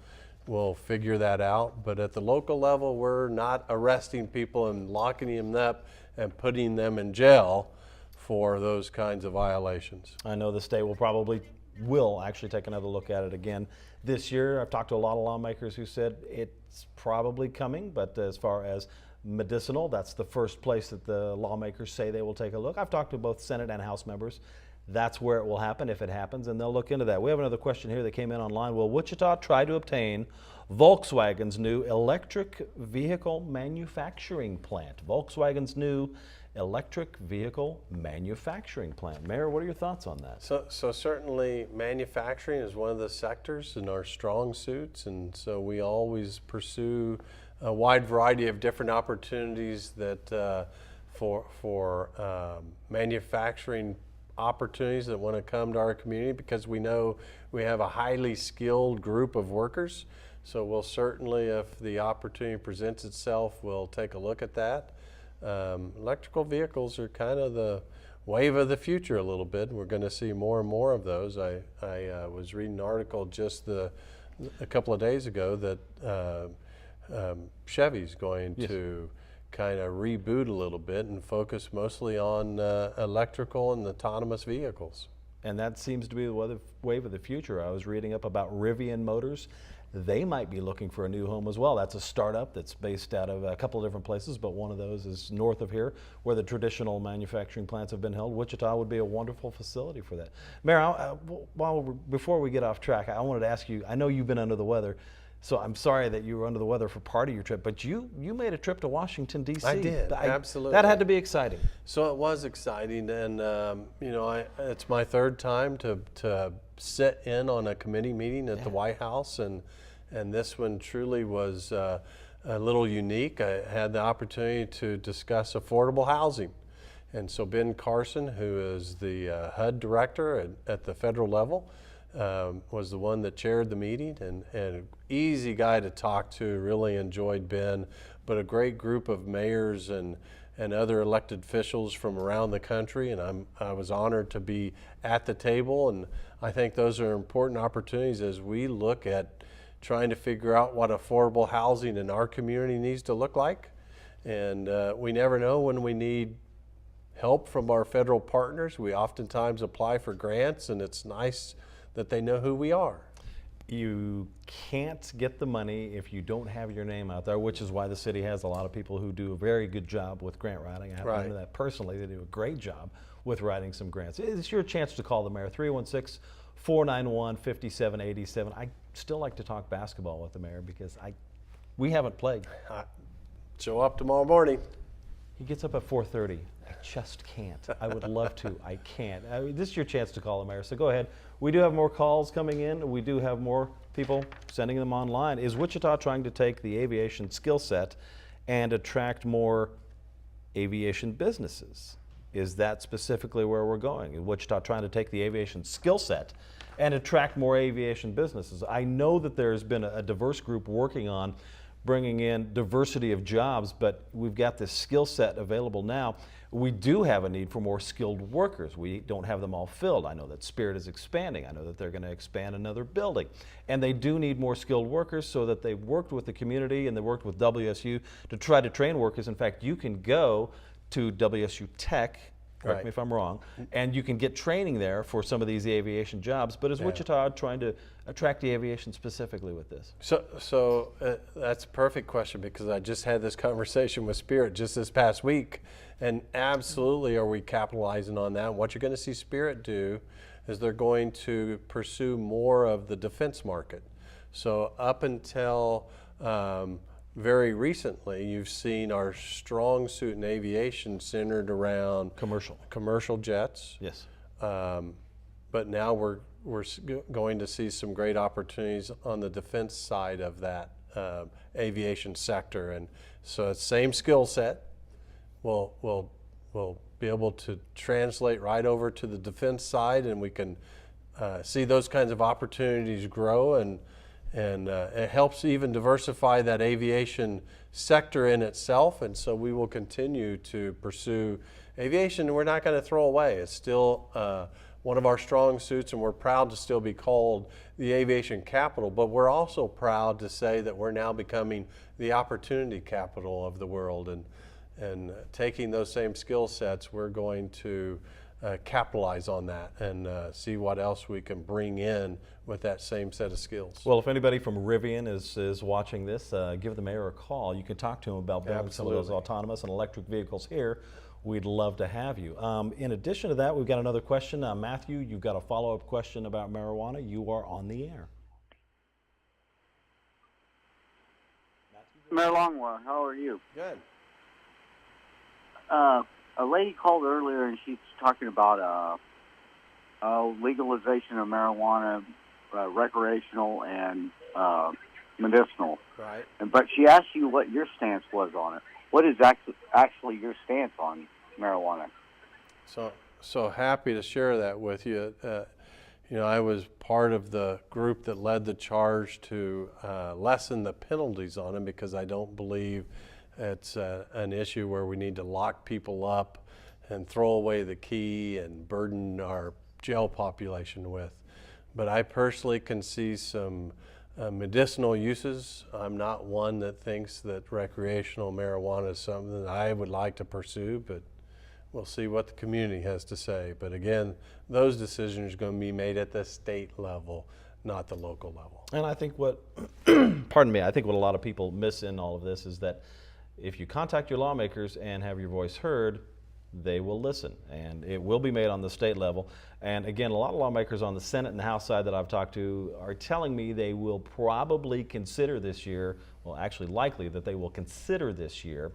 figure that out. But at the local level, we're not arresting people and locking them up and putting them in jail for those kinds of violations. I know the state will actually take another look at it again this year. I've talked to a lot of lawmakers who said it's probably coming, but as far as medicinal, that's the first place that the lawmakers say they will take a look. I've talked to both Senate and House members. That's where it will happen if it happens, and they'll look into that. We have another question here that came in online. Will Wichita try to obtain Volkswagen's new electric vehicle manufacturing plant? Volkswagen's new electric vehicle manufacturing plant. Mayor, what are your thoughts on that? So certainly manufacturing is one of the sectors in our strong suits, and so we always pursue a wide variety of different opportunities that for manufacturing opportunities that want to come to our community, because we know we have a highly skilled group of workers. So we'll certainly, if the opportunity presents itself, we'll take a look at that. Electrical vehicles are kind of the wave of the future a little bit. We're going to see more and more of those. I was reading an article just a couple of days ago that Chevy's going to kind of reboot a little bit and focus mostly on electrical and autonomous vehicles. And that seems to be the wave of the future. I was reading up about Rivian Motors they might be looking for a new home as well. That's a startup that's based out of a couple of different places, but one of those is north of here where the traditional manufacturing plants have been held. Wichita would be a wonderful facility for that. Mayor, before we get off track, I wanted to ask you, I know you've been under the weather, so I'm sorry that you were under the weather for part of your trip, but you made a trip to Washington, D.C. I did, absolutely. That had to be exciting. So it was exciting, and it's my third time to sit in on a committee meeting at the White House, and this one truly was a little unique. I had the opportunity to discuss affordable housing. And so Ben Carson, who is the HUD director at the federal level, was the one that chaired the meeting, and an easy guy to talk to. Really enjoyed Ben, but a great group of mayors and other elected officials from around the country, and I was honored to be at the table. And I think those are important opportunities as we look at trying to figure out what affordable housing in our community needs to look like. And we never know when we need help from our federal partners. We oftentimes apply for grants, and it's nice that they know who we are. You can't get the money if you don't have your name out there, which is why the city has a lot of people who do a very good job with grant writing. I happen to know that personally. They do a great job with writing some grants. It's your chance to call the mayor, 316-491-5787. I still like to talk basketball with the mayor because we haven't played. Show up tomorrow morning. He gets up at 4:30. I just can't. I would love to. I can't. This is your chance to call the mayor, so go ahead. We do have more calls coming in. We do have more people sending them online. Is Wichita trying to take the aviation skill set and attract more aviation businesses? Is that specifically where we're going? Is Wichita trying to take the aviation skill set and attract more aviation businesses? I know that there's been a diverse group working on bringing in diversity of jobs, but we've got this skill set available now. We do have a need for more skilled workers. We don't have them all filled. I know that Spirit is expanding. I know that they're going to expand another building. And they do need more skilled workers, so that they've worked with the community and they worked with WSU to try to train workers. In fact, you can go to WSU Tech, correct me if I'm wrong, and you can get training there for some of these aviation jobs. But is Wichita trying to attract the aviation specifically with this? So that's a perfect question, because I just had this conversation with Spirit just this past week, and absolutely are we capitalizing on that. What you're going to see Spirit do is they're going to pursue more of the defense market. So up until very recently, you've seen our strong suit in aviation centered around commercial jets. Yes. But now we're going to see some great opportunities on the defense side of that aviation sector, and so it's same skill set. We'll be able to translate right over to the defense side, and we can see those kinds of opportunities grow, and it helps even diversify that aviation sector in itself. And so we will continue to pursue aviation, and we're not going to throw away. It's still one of our strong suits, and we're proud to still be called the aviation capital, but we're also proud to say that we're now becoming the opportunity capital of the world, and taking those same skill sets, we're going to capitalize on that and see what else we can bring in with that same set of skills. Well, if anybody from Rivian is watching this, give the mayor a call. You can talk to him about building some of those autonomous and electric vehicles here. We'd love to have you. In addition to that, we've got another question. Matthew, you've got a follow-up question about marijuana. You are on the air. Mayor Longwell, how are you? Good. A lady called earlier, and she's talking about legalization of marijuana, recreational and medicinal. Right. But she asked you what your stance was on it. What is actually your stance on marijuana? So happy to share that with you. I was part of the group that led the charge to lessen the penalties on it, because I don't believe it's an issue where we need to lock people up and throw away the key and burden our jail population with. But I personally can see some medicinal uses. I'm not one that thinks that recreational marijuana is something that I would like to pursue, but we'll see what the community has to say. But again, those decisions are going to be made at the state level, not the local level. And I think what, pardon me, I think what a lot of people miss in all of this is that if you contact your lawmakers and have your voice heard, they will listen, and it will be made on the state level. And again, a lot of lawmakers on the Senate and the House side that I've talked to are telling me they will probably consider this year, well, actually likely that they will consider this year,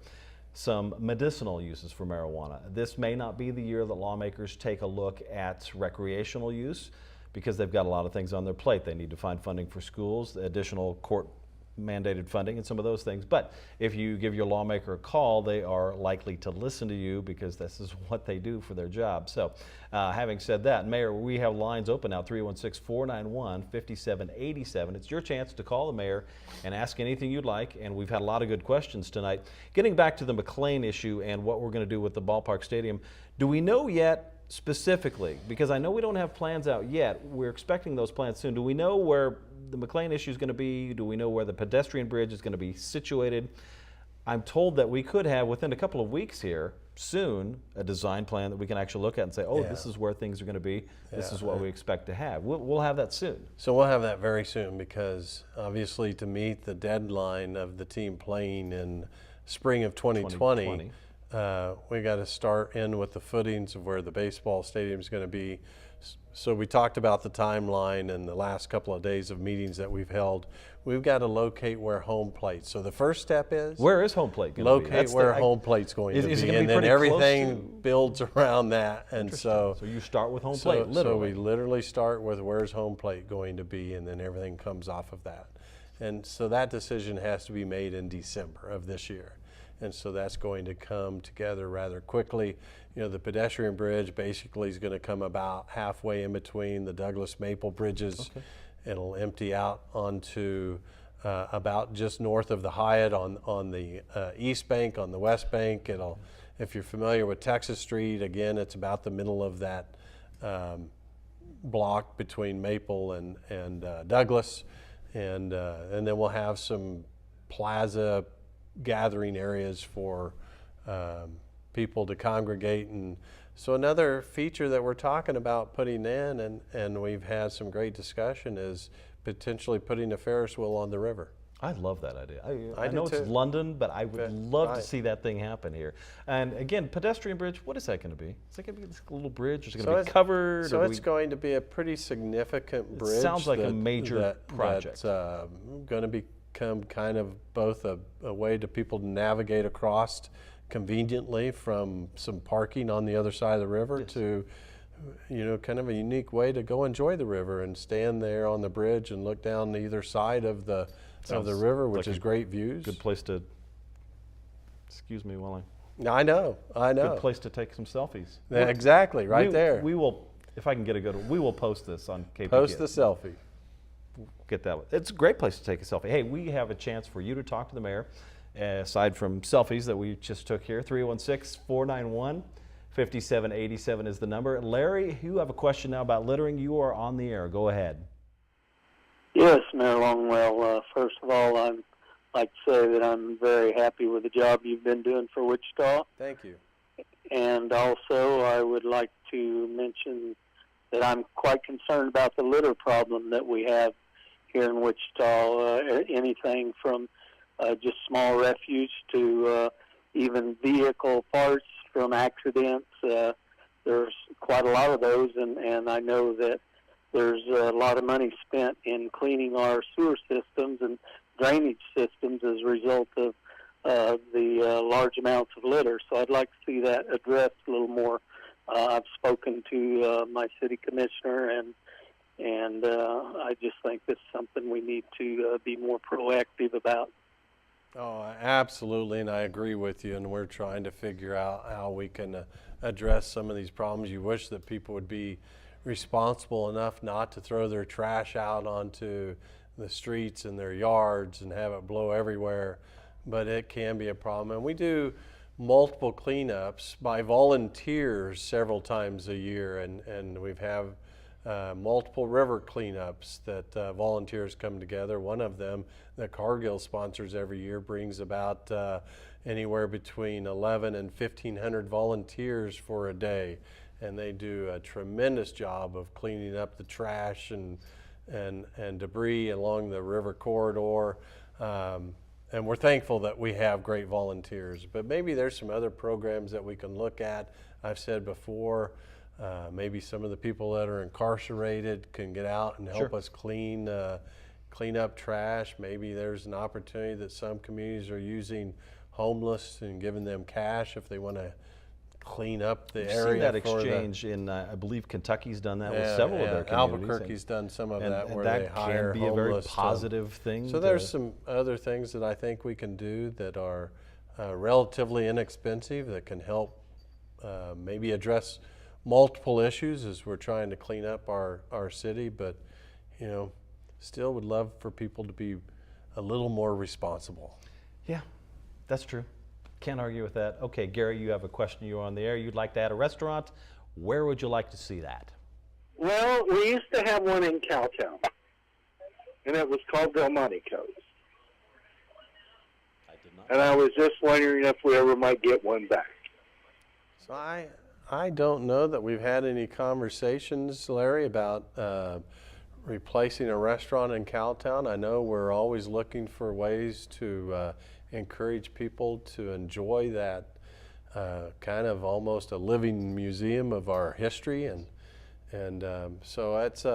some medicinal uses for marijuana. This may not be the year that lawmakers take a look at recreational use, because they've got a lot of things on their plate. They need to find funding for schools, additional court mandated funding, and some of those things. But if you give your lawmaker a call, they are likely to listen to you, because this is what they do for their job. So having said that, Mayor, we have lines open now, 316-491-5787. It's your chance to call the mayor and ask anything you'd like, and we've had a lot of good questions tonight. Getting back to the McLean issue and what we're going to do with the ballpark stadium, do we know yet specifically, because I know we don't have plans out yet, we're expecting those plans soon, do we know where the McLean issue is going to be? Do we know where the pedestrian bridge is going to be situated? I'm told that we could have, within a couple of weeks here, soon, a design plan that we can actually look at and say, oh, this is where things are going to be. This is what we expect to have. We'll have that soon. So we'll have that very soon, because obviously to meet the deadline of the team playing in spring of 2020. We got to start in with the footings of where the baseball stadium is going to be. So we talked about the timeline and the last couple of days of meetings that we've held. We've got to locate where home plate. So the first step is, where is home plate going to be? Locate where home plate's going to be, and then everything builds around that. And so you start with home plate, literally. So we literally start with where's home plate going to be, and then everything comes off of that. And so that decision has to be made in December of this year. And so that's going to come together rather quickly. You know, the pedestrian bridge basically is going to come about halfway in between the Douglas Maple bridges. Okay. It'll empty out onto about just north of the Hyatt on the east bank, on the west bank. It'll, if you're familiar with Texas Street, again, it's about the middle of that block between Maple and Douglas. And then we'll have some plaza gathering areas for people to congregate. And so another feature that we're talking about putting in, and we've had some great discussion, is potentially putting a Ferris wheel on the river. I love that idea. I know do it's too. London, but I would love to see that thing happen here. And again, pedestrian bridge, what is that going to be? Is it going to be this little bridge? Is it going to be covered? So it's going to be a pretty significant bridge. It sounds like a major project. That's going to become kind of both a way to people to navigate across conveniently from some parking on the other side of the river to, you know, kind of a unique way to go enjoy the river and stand there on the bridge and look down either side of the river, which is great views. Good place to, excuse me while I know. Good place to take some selfies. Yeah, exactly, there. We will, if I can get a good one, we will post this on KPK. Post the selfie. Get that one. It's a great place to take a selfie. Hey, we have a chance for you to talk to the mayor, aside from selfies that we just took here. 316-491-5787 is the number. Larry, you have a question now about littering. You are on the air. Go ahead. Yes, Mayor Longwell. First of all, I'd like to say that I'm very happy with the job you've been doing for Wichita. Thank you. And also, I would like to mention that I'm quite concerned about the litter problem that we have here in Wichita. Anything from just small refuse to even vehicle parts from accidents. There's quite a lot of those, and I know that there's a lot of money spent in cleaning our sewer systems and drainage systems as a result of the large amounts of litter. So I'd like to see that addressed a little more. I've spoken to my city commissioner, and I just think this is something we need to be more proactive about. Oh, absolutely, and I agree with you, and we're trying to figure out how we can address some of these problems. You wish that people would be responsible enough not to throw their trash out onto the streets and their yards and have it blow everywhere, but it can be a problem. And we do multiple cleanups by volunteers several times a year, and we've have multiple river cleanups that volunteers come together. One of them that Cargill sponsors every year brings about anywhere between 11 and 1,500 volunteers for a day, and they do a tremendous job of cleaning up the trash and and debris along the river corridor. And we're thankful that we have great volunteers, but maybe there's some other programs that we can look at. I've said before, maybe some of the people that are incarcerated can get out and help us clean up trash. Maybe there's an opportunity that some communities are using homeless and giving them cash if they want to clean up the area. We've seen that exchange in, I believe Kentucky's done that with several of their communities. Albuquerque's done some of that, where that they hire can be a homeless. very positive thing. So there's some other things that I think we can do that are relatively inexpensive that can help maybe address multiple issues as we're trying to clean up our city, but still would love for people to be a little more responsible. Yeah, that's true. Can't argue with that. Okay, Gary, you have a question. You're on the air. You'd like to add a restaurant. Where would you like to see that? Well, we used to have one in Cowtown, and it was called Delmonico's. And I was just wondering if we ever might get one back. So I don't know that we've had any conversations, Larry, about replacing a restaurant in Cowtown. I know we're always looking for ways to encourage people to enjoy that kind of almost a living museum of our history, and so that's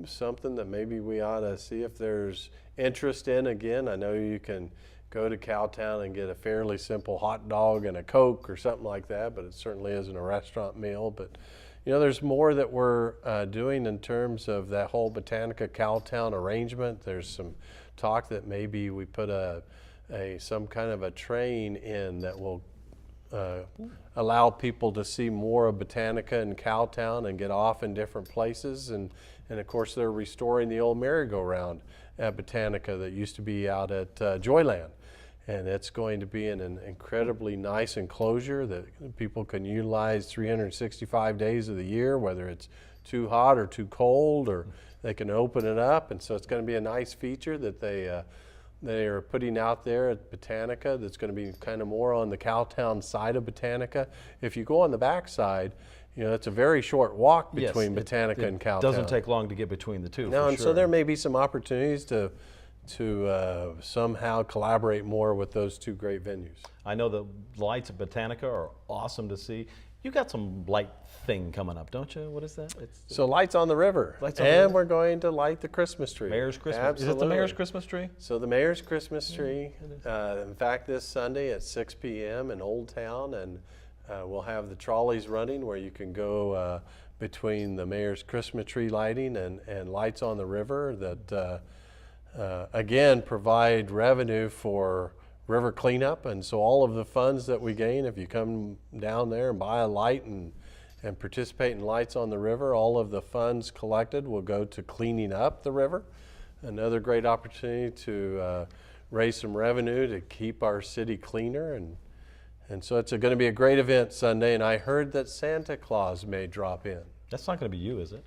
something that maybe we ought to see if there's interest in. Again, I know you can go to Cowtown and get a fairly simple hot dog and a Coke or something like that, but it certainly isn't a restaurant meal. But there's more that we're doing in terms of that whole Botanica Cowtown arrangement. There's some talk that maybe we put some kind of a train in that will allow people to see more of Botanica and Cowtown and get off in different places. And of course, they're restoring the old merry-go-round at Botanica that used to be out at Joyland. And it's going to be in an incredibly nice enclosure that people can utilize 365 days of the year, whether it's too hot or too cold, or they can open it up. And so it's going to be a nice feature that they are putting out there at Botanica that's going to be kind of more on the Cowtown side of Botanica. If you go on the back side, it's a very short walk between Botanica and Cowtown. It doesn't take long to get between the two. No, and so there may be some opportunities to somehow collaborate more with those two great venues. I know the lights at Botanica are awesome to see. You got some light thing coming up, don't you? What is that? So Lights on the River. And we're going to light the Christmas tree. Mayor's Christmas. Absolutely. Is it the Mayor's Christmas tree? So the Mayor's Christmas tree. In fact, this Sunday at 6 p.m. in Old Town, and we'll have the trolleys running where you can go between the Mayor's Christmas tree lighting and Lights on the River that again provide revenue for river cleanup. And so all of the funds that we gain, if you come down there and buy a light and participate in Lights on the River, all of the funds collected will go to cleaning up the river. Another great opportunity to raise some revenue to keep our city cleaner. And so it's going to be a great event Sunday, and I heard that Santa Claus may drop in. That's not going to be you, is it?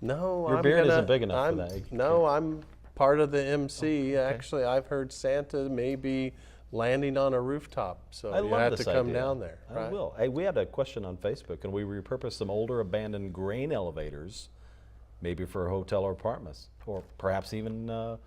No. Your beard isn't big enough for that. No, I'm part of the MC. Okay. Actually, I've heard Santa may be landing on a rooftop, so you have to come down there. I will. Hey, we had a question on Facebook. Can we repurpose some older abandoned grain elevators, maybe for a hotel or apartments, or perhaps even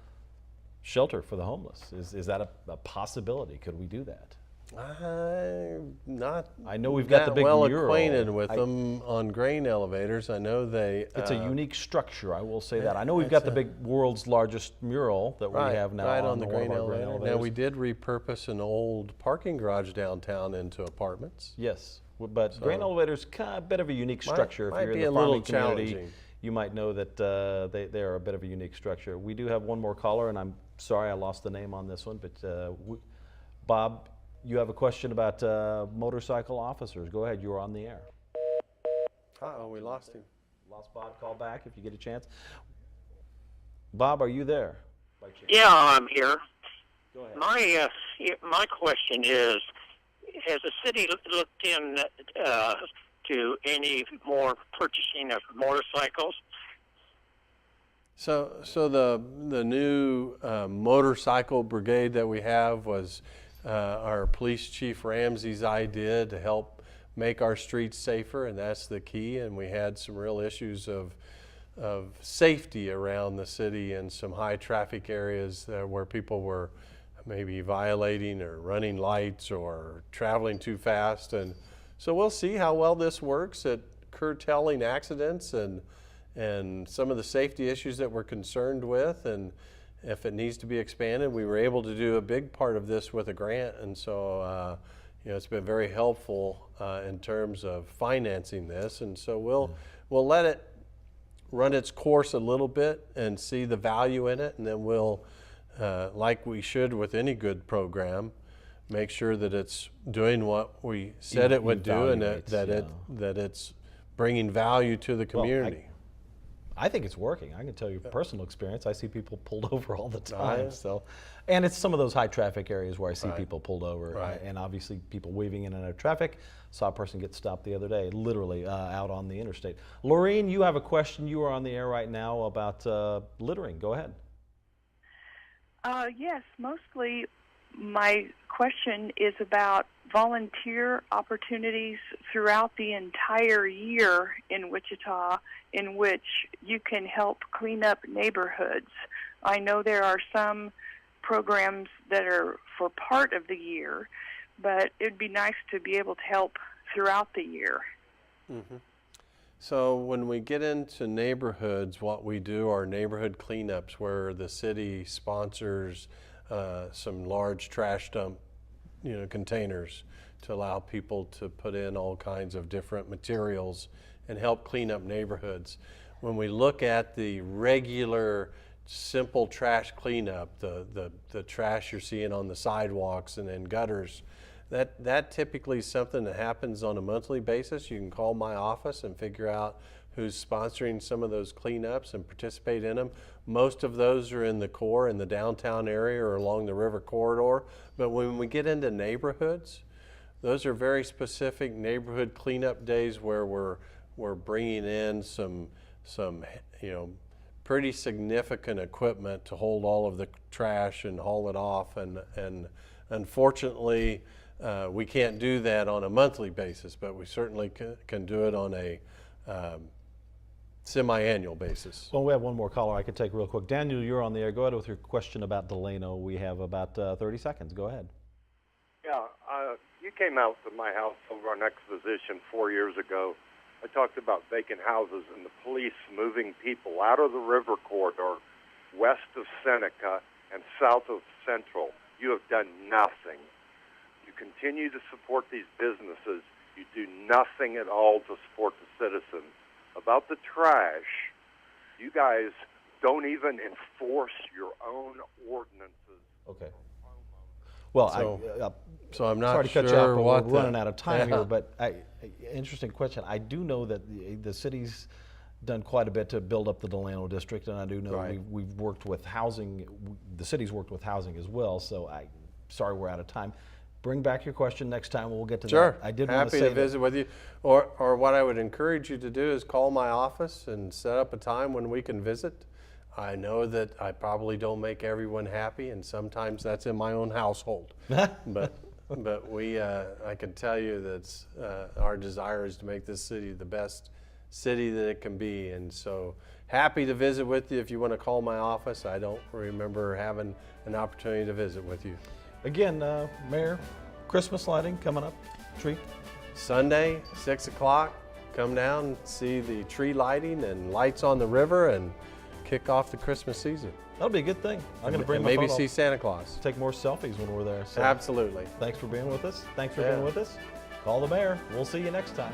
shelter for the homeless? Is that a possibility? Could we do that? I'm not. I know we've got the big well mural. acquainted with them on grain elevators. I know they. It's a unique structure. I will say that. I know we've got the big world's largest mural that we have now on the grain elevators. Now we did repurpose an old parking garage downtown into apartments. Yes, but grain elevators kind of a bit of a unique structure. Might if you're be in the a little farming community, challenging. you might know that they are a bit of a unique structure. We do have one more caller, and I'm sorry I lost the name on this one, but Bob, you have a question about motorcycle officers. Go ahead, you're on the air. Uh-oh, we lost him. Lost Bob, call back if you get a chance. Bob, are you there? Yeah, I'm here. Go ahead. My question is, has the city looked in to any more purchasing of motorcycles? So the new motorcycle brigade that we have was our police chief Ramsey's idea to help make our streets safer, and that's the key. And we had some real issues of safety around the city and some high traffic areas where people were maybe violating or running lights or traveling too fast. And so we'll see how well this works at curtailing accidents and some of the safety issues that we're concerned with. And if it needs to be expanded, we were able to do a big part of this with a grant. And so, it's been very helpful in terms of financing this. And so we'll let it run its course a little bit and see the value in it, and then we'll, like we should with any good program, make sure that it's doing what we said it would do, and that it's bringing value to the community. Well, I think it's working. I can tell you personal experience. I see people pulled over all the time. So, and it's some of those high traffic areas where I see people pulled over, and obviously people weaving in and out of traffic. Saw a person get stopped the other day, literally out on the interstate. Laureen, you have a question. You are on the air right now about littering. Go ahead. Yes, mostly my question is about volunteer opportunities throughout the entire year in Wichita in which you can help clean up neighborhoods. I know there are some programs that are for part of the year, but it'd be nice to be able to help throughout the year. Mm-hmm. So when we get into neighborhoods, what we do are neighborhood cleanups where the city sponsors some large trash dump, containers to allow people to put in all kinds of different materials and help clean up neighborhoods. When we look at the regular simple trash cleanup, the trash you're seeing on the sidewalks and in gutters, that typically is something that happens on a monthly basis. You can call my office and figure out who's sponsoring some of those cleanups and participate in them. Most of those are in the core, in the downtown area or along the river corridor. But when we get into neighborhoods, those are very specific neighborhood cleanup days where we're bringing in some pretty significant equipment to hold all of the trash and haul it off. And unfortunately, we can't do that on a monthly basis, but we certainly can do it on a semi-annual basis. Well, we have one more caller I could take real quick. Daniel, you're on the air. Go ahead with your question about Delano. We have about 30 seconds. Go ahead. Yeah, you came out to my house over on Exposition 4 years ago. I talked about vacant houses and the police moving people out of the river corridor west of Seneca and south of Central. You have done nothing. You continue to support these businesses. You do nothing at all to support the citizens. About the trash, you guys don't even enforce your own ordinances. Okay. Well, so I'm not sorry to sure cut you off, but what we're running out of time here. But interesting question. I do know that the city's done quite a bit to build up the Delano district, and I do know we've worked with housing. The city's worked with housing as well. So sorry we're out of time. Bring back your question next time. We'll get to that. I did want to say happy to visit with you. Or what I would encourage you to do is call my office and set up a time when we can visit. I know that I probably don't make everyone happy, and sometimes that's in my own household. but I can tell you that our desire is to make this city the best city that it can be. And so happy to visit with you if you want to call my office. I don't remember having an opportunity to visit with you. Again, Mayor, Christmas lighting coming up, tree? Sunday, 6 o'clock, come down, see the tree lighting and lights on the river and kick off the Christmas season. That'll be a good thing. I'm going to bring my maybe phone see Santa Claus. Take more selfies when we're there. So absolutely. Thanks for being with us. Thanks for being with us. Call the mayor. We'll see you next time.